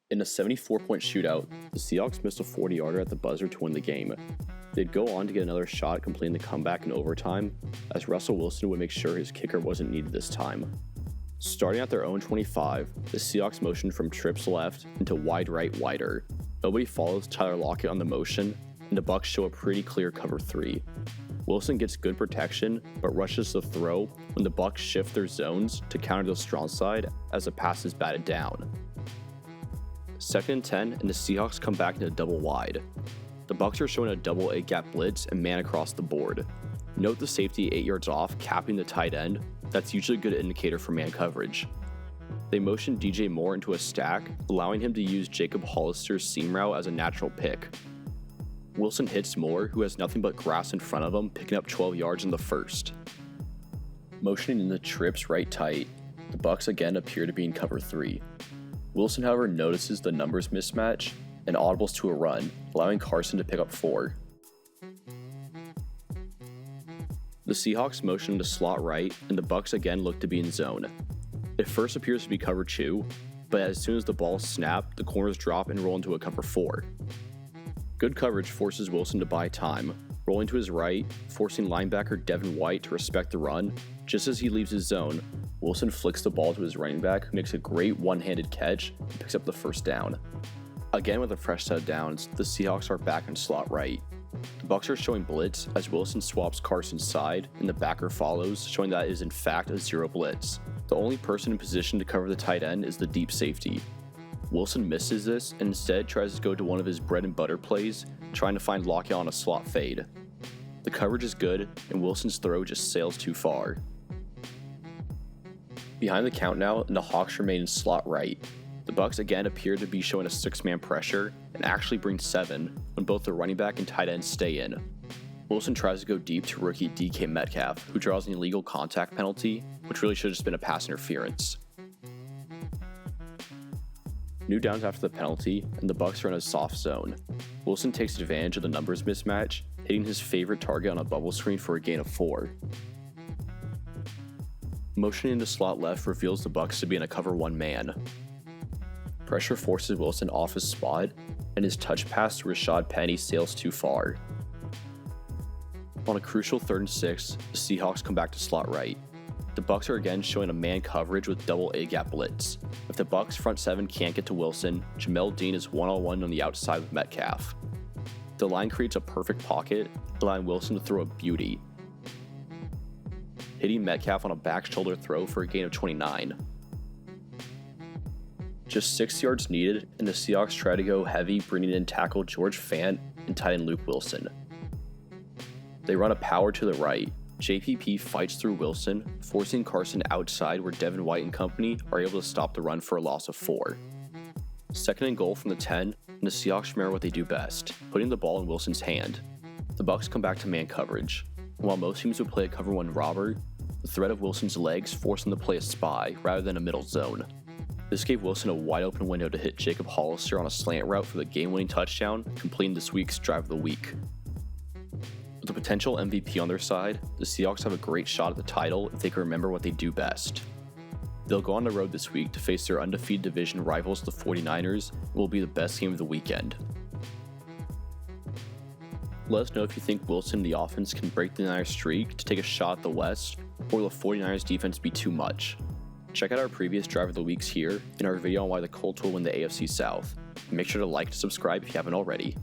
In a 74-point shootout, the Seahawks missed a 40-yarder at the buzzer to win the game. They'd go on to get another shot completing the comeback in overtime, as Russell Wilson would make sure his kicker wasn't needed this time. Starting at their own 25, the Seahawks motioned from trips left into wide right wider. Nobody follows Tyler Lockett on the motion, and the Bucs show a pretty clear cover 3. Wilson gets good protection, but rushes the throw when the Bucs shift their zones to counter the strong side as the pass is batted down. 2nd and 10, and the Seahawks come back into double wide. The Bucs are showing a double A-gap blitz and man across the board. Note the safety 8 yards off, capping the tight end. That's usually a good indicator for man coverage. They motion DJ Moore into a stack, allowing him to use Jacob Hollister's seam route as a natural pick. Wilson hits Moore, who has nothing but grass in front of him, picking up 12 yards in the first. Motioning in the trips right tight, the Bucs again appear to be in cover 3. Wilson, however, notices the numbers mismatch and audibles to a run, allowing Carson to pick up 4. The Seahawks motion into slot right, and the Bucs again look to be in zone. It first appears to be cover 2, but as soon as the ball is snapped, the corners drop and roll into a cover 4. Good coverage forces Wilson to buy time, rolling to his right, forcing linebacker Devin White to respect the run. Just as he leaves his zone, Wilson flicks the ball to his running back, who makes a great one-handed catch and picks up the first down. Again with a fresh set of downs, the Seahawks are back in slot right. The Bucs are showing blitz as Wilson swaps Carson's side and the backer follows, showing that it is in fact a zero blitz. The only person in position to cover the tight end is the deep safety. Wilson misses this and instead tries to go to one of his bread and butter plays, trying to find Lockett on a slot fade. The coverage is good, and Wilson's throw just sails too far. Behind the count now, and the Hawks remain in slot right. The Bucs again appear to be showing a 6-man pressure, and actually bring 7 when both the running back and tight end stay in. Wilson tries to go deep to rookie DK Metcalf, who draws an illegal contact penalty, which really should have just been a pass interference. New downs after the penalty, and the Bucs are in a soft zone. Wilson takes advantage of the numbers mismatch, hitting his favorite target on a bubble screen for a gain of 4. Motioning into slot left reveals the Bucs to be in a cover 1 man. Pressure forces Wilson off his spot, and his touch pass to Rashad Penny sails too far. On a crucial 3rd and 6, the Seahawks come back to slot right. The Bucs are again showing a man coverage with double A-gap blitz. If the Bucs front 7 can't get to Wilson, Jamel Dean is one-on-one on the outside with Metcalf. The line creates a perfect pocket, allowing Wilson to throw a beauty, hitting Metcalf on a back shoulder throw for a gain of 29. Just 6 yards needed, and the Seahawks try to go heavy, bringing in tackle George Fant and tight end Luke Wilson. They run a power to the right. JPP fights through Wilson, forcing Carson outside where Devin White and company are able to stop the run for a loss of 4. 2nd and goal from the 10, and the Seahawks remember what they do best, putting the ball in Wilson's hand. The Bucs come back to man coverage. While most teams would play a cover 1 robber, the threat of Wilson's legs forced him to play a spy rather than a middle zone. This gave Wilson a wide open window to hit Jacob Hollister on a slant route for the game-winning touchdown, completing this week's drive of the week. With a potential MVP on their side, the Seahawks have a great shot at the title if they can remember what they do best. They'll go on the road this week to face their undefeated division rivals, the 49ers, and will be the best game of the weekend. Let us know if you think Wilson and the offense can break the Niners streak to take a shot at the West, or will the 49ers defense be too much? Check out our previous drive of the weeks here and our video on why the Colts will win the AFC South. And make sure to like and subscribe if you haven't already.